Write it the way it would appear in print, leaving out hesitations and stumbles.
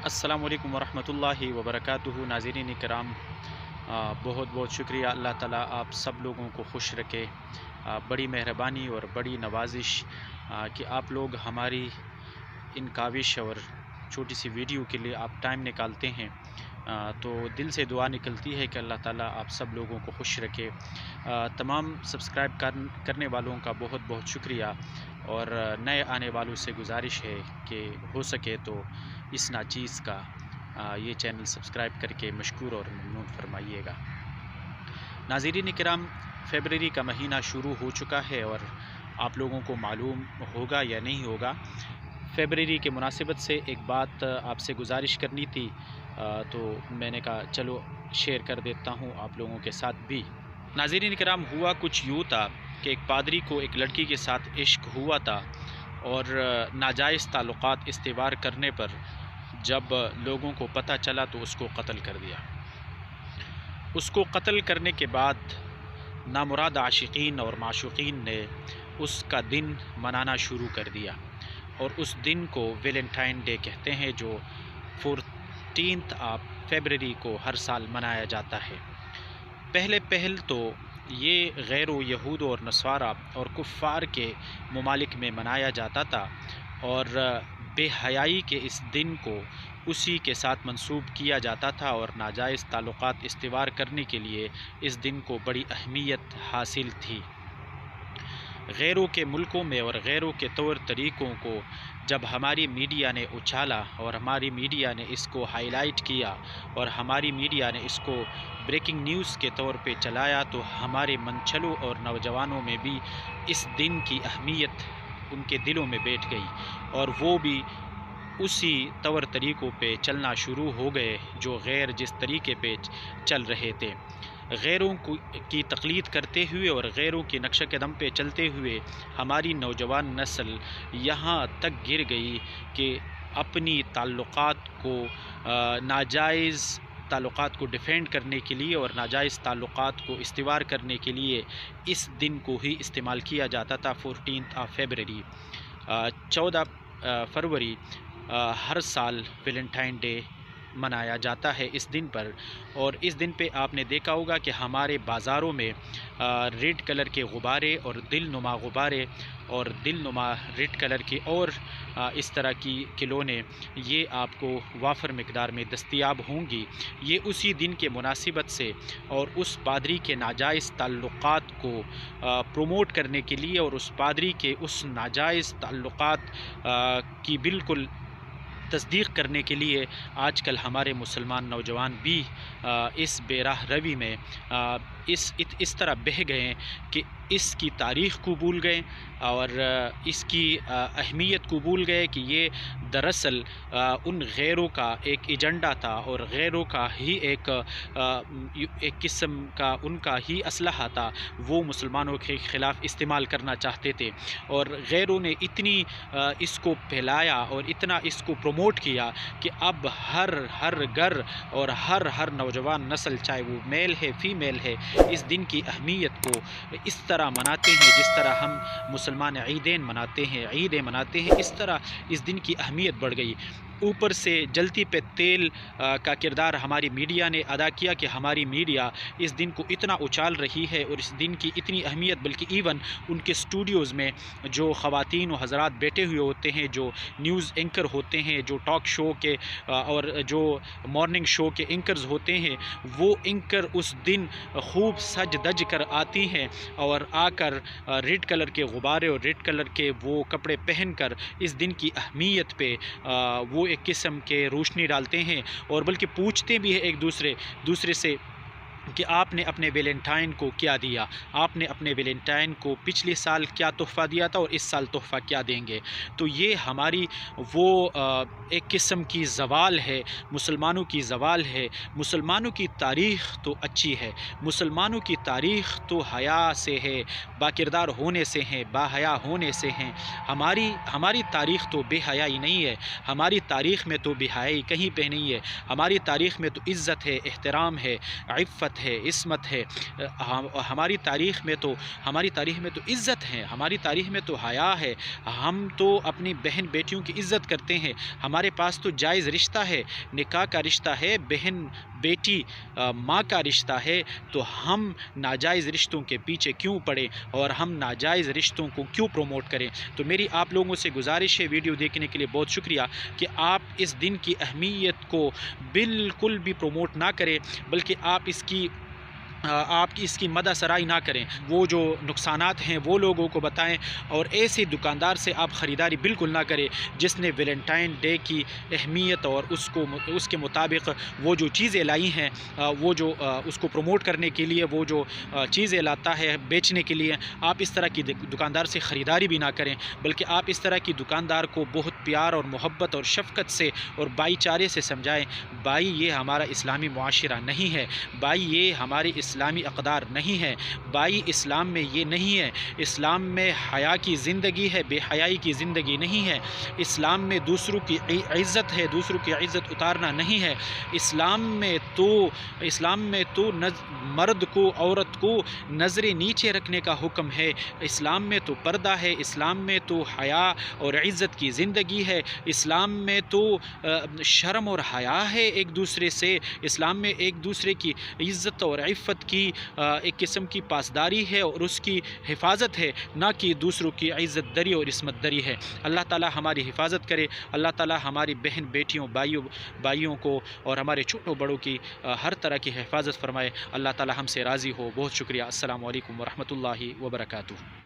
السلام علیکم ورحمۃ اللہ وبرکاتہ۔ ناظرین کرام، بہت بہت شکریہ۔ اللہ تعالیٰ آپ سب لوگوں کو خوش رکھے۔ بڑی مہربانی اور بڑی نوازش کہ آپ لوگ ہماری ان کاوش اور چھوٹی سی ویڈیو کے لیے آپ ٹائم نکالتے ہیں، تو دل سے دعا نکلتی ہے کہ اللہ تعالیٰ آپ سب لوگوں کو خوش رکھے۔ تمام سبسکرائب کرنے والوں کا بہت بہت شکریہ، اور نئے آنے والوں سے گزارش ہے کہ ہو سکے تو اس ناچیز کا یہ چینل سبسکرائب کر کے مشکور اور ممنون فرمائیے گا۔ ناظرین کرام، فیبرری کا مہینہ شروع ہو چکا ہے، اور آپ لوگوں کو معلوم ہوگا یا نہیں ہوگا، فیبرری کے مناسبت سے ایک بات آپ سے گزارش کرنی تھی، تو میں نے کہا چلو شیئر کر دیتا ہوں آپ لوگوں کے ساتھ بھی۔ ناظرین کرام، ہوا کچھ یوں تھا کہ ایک پادری کو ایک لڑکی کے ساتھ عشق ہوا تھا، اور ناجائز تعلقات استوار کرنے پر جب لوگوں کو پتہ چلا تو اس کو قتل کر دیا۔ اس کو قتل کرنے کے بعد نامراد عاشقین اور معشوقین نے اس کا دن منانا شروع کر دیا، اور اس دن کو ویلنٹائن ڈے کہتے ہیں، جو 14 فیبرری کو ہر سال منایا جاتا ہے۔ پہل تو یہ غیر و یہود اور نصارہ اور کفار کے ممالک میں منایا جاتا تھا، اور بے حیائی کے اس دن کو اسی کے ساتھ منسوب کیا جاتا تھا، اور ناجائز تعلقات استوار کرنے کے لیے اس دن کو بڑی اہمیت حاصل تھی۔ غیروں کے ملکوں میں اور غیروں کے طور طریقوں کو جب ہماری میڈیا نے اچھالا، اور ہماری میڈیا نے اس کو ہائی لائٹ کیا، اور ہماری میڈیا نے اس کو بریکنگ نیوز کے طور پہ چلایا، تو ہمارے منچلوں اور نوجوانوں میں بھی اس دن کی اہمیت ان کے دلوں میں بیٹھ گئی، اور وہ بھی اسی طور طریقوں پہ چلنا شروع ہو گئے جو غیر جس طریقے پہ چل رہے تھے۔ غیروں کی تقلید کرتے ہوئے اور غیروں کے نقش قدم پہ چلتے ہوئے ہماری نوجوان نسل یہاں تک گر گئی کہ اپنی تعلقات کو ناجائز تعلقات کو ڈیفینڈ کرنے کے لیے اور ناجائز تعلقات کو استوار کرنے کے لیے اس دن کو ہی استعمال کیا جاتا تھا۔ 14 فیبرری 14 فروری ہر سال ویلنٹائن ڈے منایا جاتا ہے اس دن پر، اور اس دن پہ آپ نے دیکھا ہوگا کہ ہمارے بازاروں میں ریڈ کلر کے غبارے اور دل نما غبارے اور دل نما ریڈ کلر کے اور اس طرح کی کھلونے یہ آپ کو وافر مقدار میں دستیاب ہوں گی۔ یہ اسی دن کے مناسبت سے اور اس پادری کے ناجائز تعلقات کو پروموٹ کرنے کے لیے، اور اس پادری کے اس ناجائز تعلقات کی بالکل تصدیق کرنے کے لیے آج کل ہمارے مسلمان نوجوان بھی اس بے راہ روی میں اس طرح بہہ گئے ہیں کہ اس کی تاریخ کو بھول گئے، اور اس کی اہمیت کو بھول گئے کہ یہ دراصل ان غیروں کا ایک ایجنڈا تھا، اور غیروں کا ہی ایک قسم کا ان کا ہی اسلحہ تھا، وہ مسلمانوں کے خلاف استعمال کرنا چاہتے تھے، اور غیروں نے اتنی اس کو پھیلایا اور اتنا اس کو پروموٹ کیا کہ اب ہر گھر اور ہر نوجوان نسل، چاہے وہ میل ہے فیمیل ہے، اس دن کی اہمیت کو اس طرح مناتے ہیں جس طرح ہم مسلمان عیدین مناتے ہیں، اس طرح اس دن کی اہمیت بڑھ گئی۔ اوپر سے جلتی پہ تیل کا کردار ہماری میڈیا نے ادا کیا کہ ہماری میڈیا اس دن کو اتنا اچھال رہی ہے، اور اس دن کی اتنی اہمیت، بلکہ ایون ان کے اسٹوڈیوز میں جو خواتین و حضرات بیٹھے ہوئے ہوتے ہیں، جو نیوز اینکر ہوتے ہیں، جو ٹاک شو کے اور جو مارننگ شو کے اینکرز ہوتے ہیں، وہ اینکر اس دن خوب سج دج کر آتی ہیں، اور آ کر ریڈ کلر کے غبارے اور ریڈ کلر کے وہ کپڑے پہن کر اس دن کی اہمیت پہ وہ ایک قسم کے روشنی ڈالتے ہیں، اور بلکہ پوچھتے بھی ہیں ایک دوسرے سے کہ آپ نے اپنے ویلنٹائن کو کیا دیا، آپ نے اپنے ویلنٹائن کو پچھلے سال کیا تحفہ دیا تھا، اور اس سال تحفہ کیا دیں گے۔ تو یہ ہماری وہ ایک قسم کی زوال ہے، مسلمانوں کی زوال ہے۔ مسلمانوں کی تاریخ تو اچھی ہے، مسلمانوں کی تاریخ تو حیا سے ہے، با کردار ہونے سے ہیں، با حیا ہونے سے ہیں۔ ہماری تاریخ تو بے حیائی نہیں ہے، ہماری تاریخ میں تو بے حیائی کہیں پہ نہیں ہے، ہماری تاریخ میں تو عزت ہے، احترام ہے، عفت عفت ہے، عصمت ہے۔ ہماری تاریخ میں تو عزت ہے، ہماری تاریخ میں تو حیا ہے۔ ہم تو اپنی بہن بیٹیوں کی عزت کرتے ہیں، ہمارے پاس تو جائز رشتہ ہے، نکاح کا رشتہ ہے، بہن بیٹی ماں کا رشتہ ہے، تو ہم ناجائز رشتوں کے پیچھے کیوں پڑیں اور ہم ناجائز رشتوں کو کیوں پروموٹ کریں؟ تو میری آپ لوگوں سے گزارش ہے، ویڈیو دیکھنے کے لیے بہت شکریہ، کہ آپ اس دن کی اہمیت کو بالکل بھی پروموٹ نہ کریں، بلکہ آپ اس کی مدح سرائی نہ کریں۔ وہ جو نقصانات ہیں وہ لوگوں کو بتائیں، اور ایسے دکاندار سے آپ خریداری بالکل نہ کریں جس نے ویلنٹائن ڈے کی اہمیت اور اس کے مطابق وہ جو چیزیں لائی ہیں، وہ جو اس کو پروموٹ کرنے کے لیے وہ جو چیزیں لاتا ہے بیچنے کے لیے، آپ اس طرح کی دکاندار سے خریداری بھی نہ کریں، بلکہ آپ اس طرح کی دکاندار کو بہت پیار اور محبت اور شفقت سے اور بھائی چارے سے سمجھائیں۔ بھائی، یہ ہمارا اسلامی معاشرہ نہیں ہے، بھائی یہ ہمارے اسلامی اقدار نہیں ہے، بھائی اسلام میں یہ نہیں ہے۔ اسلام میں حیا کی زندگی ہے، بے حیائی کی زندگی نہیں ہے۔ اسلام میں دوسروں کی عزت ہے، دوسروں کی عزت اتارنا نہیں ہے۔ اسلام میں تو مرد کو، عورت کو نظر نیچے رکھنے کا حکم ہے۔ اسلام میں تو پردہ ہے، اسلام میں تو حیا اور عزت کی زندگی ہے، اسلام میں تو شرم اور حیا ہے ایک دوسرے سے، اسلام میں ایک دوسرے کی عزت اور عفت کی ایک قسم کی پاسداری ہے اور اس کی حفاظت ہے، نہ کہ دوسروں کی عزت دری اور عصمت دری ہے۔ اللہ تعالی ہماری حفاظت کرے، اللہ تعالی ہماری بہن بیٹیوں بھائیوں کو اور ہمارے چھوٹوں بڑوں کی ہر طرح کی حفاظت فرمائے۔ اللہ تعالی ہم سے راضی ہو۔ بہت شکریہ۔ السلام علیکم ورحمۃ اللہ وبرکاتہ۔